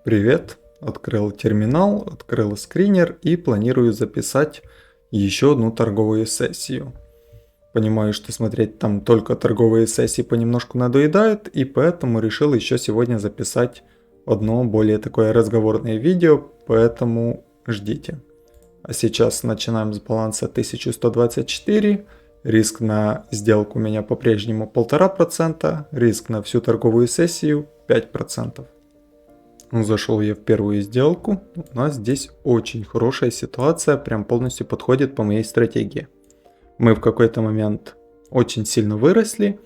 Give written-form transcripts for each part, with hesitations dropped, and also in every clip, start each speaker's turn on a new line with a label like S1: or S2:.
S1: Привет! Открыл терминал, открыл скринер и планирую записать еще одну торговую сессию. Понимаю, что смотреть там только торговые сессии понемножку надоедает, и поэтому решил еще сегодня записать одно более такое разговорное видео, поэтому ждите. А сейчас начинаем с баланса 1124. Риск на сделку у меня по-прежнему 1,5%, риск на всю торговую сессию 5%. Зашел я в первую сделку. У нас здесь очень хорошая ситуация, прям полностью подходит по моей стратегии. Мы в какой-то момент очень сильно выросли,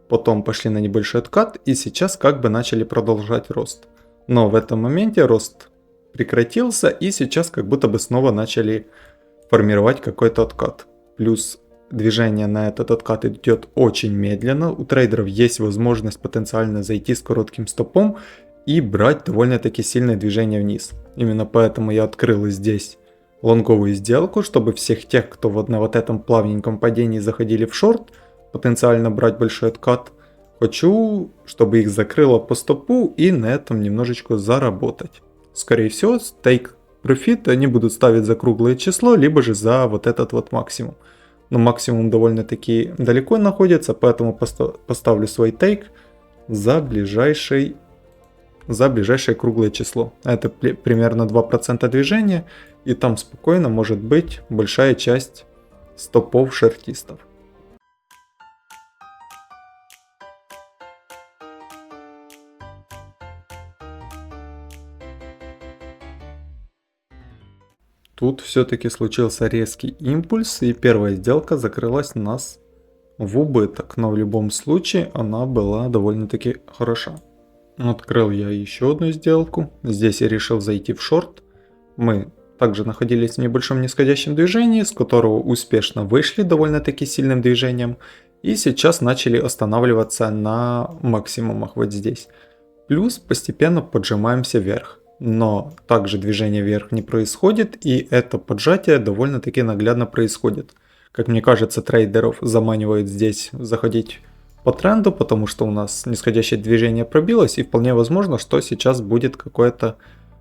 S1: потом пошли на небольшой откат и сейчас как бы начали продолжать рост. Но в этом моменте рост прекратился и сейчас как будто бы снова начали формировать какой-то откат. Плюс движение на этот откат идет очень медленно. У трейдеров есть возможность потенциально зайти с коротким стопом и брать довольно-таки сильное движение вниз. Именно поэтому я открыл здесь лонговую сделку, чтобы всех тех, кто на вот этом плавненьком падении заходили в шорт, потенциально брать большой откат. Хочу, чтобы их закрыло по стопу и на этом немножечко заработать. Скорее всего, take profit они будут ставить за круглое число, либо же за вот этот вот максимум. Но максимум довольно-таки далеко находится, поэтому поставлю свой take за ближайшее круглое число. Это примерно 2% движения, и там спокойно может быть большая часть стопов шортистов. Тут все-таки случился резкий импульс, и первая сделка закрылась у нас в убыток, но в любом случае она была довольно-таки хороша. Открыл я еще одну сделку. Здесь я решил зайти в шорт. Мы также находились в небольшом нисходящем движении, с которого успешно вышли довольно-таки сильным движением. И сейчас начали останавливаться на максимумах вот здесь. Плюс постепенно поджимаемся вверх. Но также движение вверх не происходит, и это поджатие довольно-таки наглядно происходит. Как мне кажется, трейдеров заманивают здесь заходить по тренду, потому что у нас нисходящее движение пробилось, и вполне возможно, что сейчас будет какой-то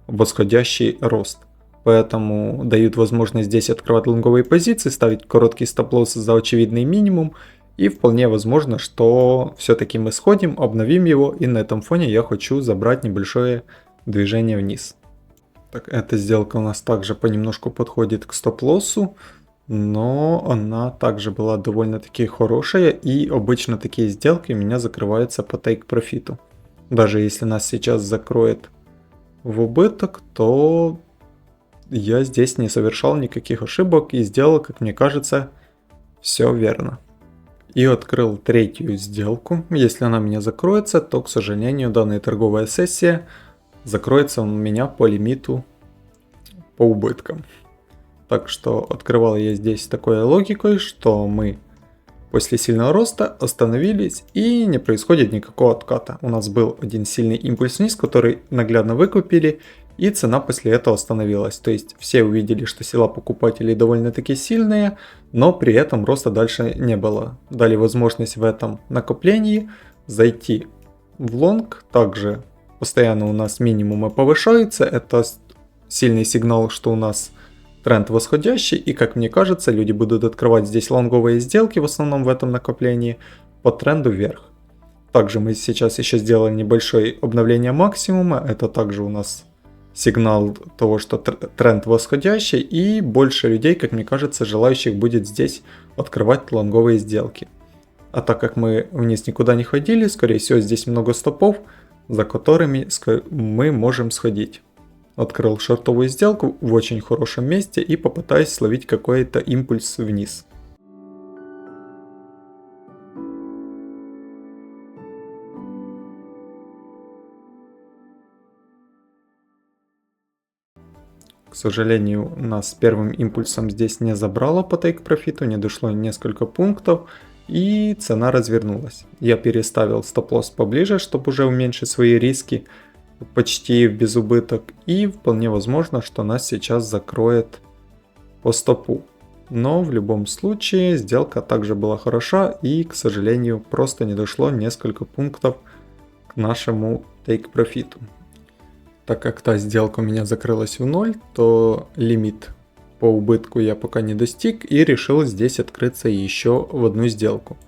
S1: восходящий рост. Поэтому дают возможность здесь открывать лонговые позиции, ставить короткий стоп-лосс за очевидный минимум, и вполне возможно, что все-таки мы сходим, обновим его, и на этом фоне я хочу забрать небольшое движение вниз. Так, эта сделка у нас также понемножку подходит к стоп-лоссу, но она также была довольно-таки хорошая, и обычно такие сделки у меня закрываются по тейк-профиту. Даже если нас сейчас закроет в убыток, то я здесь не совершал никаких ошибок и сделал, как мне кажется, все верно. И открыл третью сделку. Если она меня закроется, то, к сожалению, данная торговая сессия закроется у меня по лимиту по убыткам. Так что открывал я здесь такой логикой, что мы после сильного роста остановились и не происходит никакого отката. У нас был один сильный импульс вниз, который наглядно выкупили, и цена после этого остановилась. То есть все увидели, что сила покупателей довольно-таки сильные, но при этом роста дальше не было. Дали возможность в этом накоплении зайти в лонг. Также постоянно у нас минимумы повышаются. Это сильный сигнал, что у нас тренд восходящий, и, как мне кажется, люди будут открывать здесь лонговые сделки, в основном в этом накоплении, по тренду вверх. Также мы сейчас еще сделали небольшое обновление максимума, это также у нас сигнал того, что тренд восходящий, и больше людей, как мне кажется, желающих будет здесь открывать лонговые сделки. А так как мы вниз никуда не ходили, скорее всего здесь много стопов, за которыми мы можем сходить. Открыл шортовую сделку в очень хорошем месте и попытаюсь словить какой-то импульс вниз. К сожалению, нас первым импульсом здесь не забрало по тейк-профиту, не дошло несколько пунктов, и цена развернулась. Я переставил стоп-лосс поближе, чтобы уже уменьшить свои риски, почти в безубыток, и вполне возможно, что нас сейчас закроет по стопу. Но в любом случае сделка также была хороша, и, к сожалению, просто не дошло несколько пунктов к нашему take-профиту. Так как та сделка у меня закрылась в ноль, то лимит по убытку я пока не достиг и решил здесь открыться еще в одну сделку.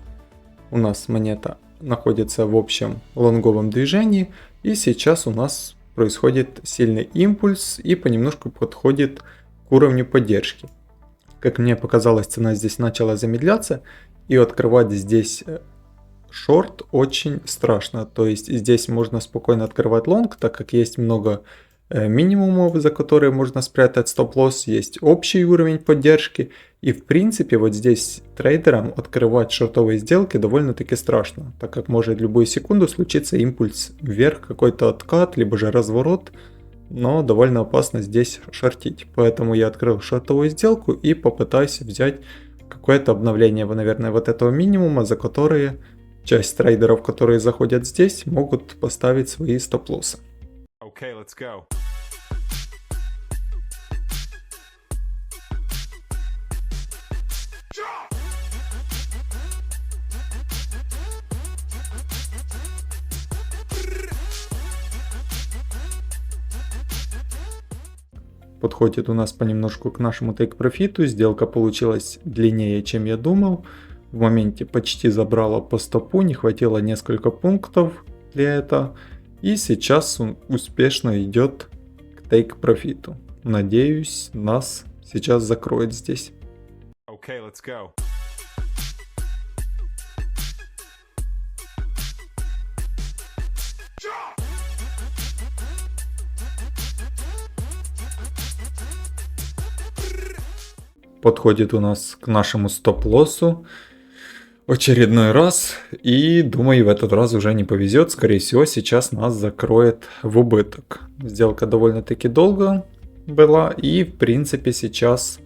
S1: У нас монета находится в общем лонговом движении, и сейчас у нас происходит сильный импульс и понемножку подходит к уровню поддержки. Как мне показалось, цена здесь начала замедляться, и открывать здесь шорт очень страшно. То есть здесь можно спокойно открывать лонг, так как есть много минимумов, за которые можно спрятать стоп-лосс, есть общий уровень поддержки. И в принципе вот здесь трейдерам открывать шортовые сделки довольно-таки страшно, так как может любую секунду случиться импульс вверх, какой-то откат, либо же разворот. Но довольно опасно здесь шортить. Поэтому я открыл шортовую сделку и попытаюсь взять какое-то обновление, наверное, вот этого минимума, за которые часть трейдеров, которые заходят здесь, могут поставить свои стоп-лоссы.
S2: Okay, let's go.
S1: Подходит у нас понемножку к нашему тейк-профиту. Сделка получилась длиннее, чем я думал. В моменте почти забрала по стопу, не хватило несколько пунктов для этого. И сейчас он успешно идет к тейк-профиту. Надеюсь, нас сейчас закроет здесь.
S2: Okay, let's go.
S1: Подходит у нас к нашему стоп-лоссу очередной раз, и думаю, в этот раз уже не повезет. Скорее всего, сейчас нас закроет в убыток. Сделка довольно-таки долго была, и в принципе сейчас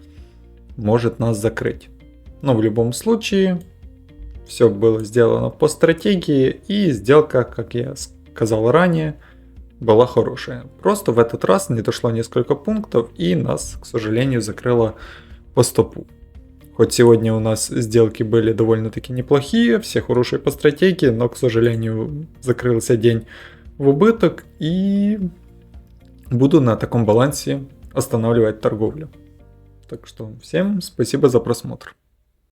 S1: может нас закрыть. Но в любом случае все было сделано по стратегии, и сделка, как я сказал ранее, была хорошая. Просто в этот раз не дошло несколько пунктов, и нас, к сожалению, закрыло по стопу. Хоть сегодня у нас сделки были довольно-таки неплохие, все хорошие по стратегии, но, к сожалению, закрылся день в убыток, и буду на таком балансе останавливать торговлю. Так что всем спасибо за просмотр.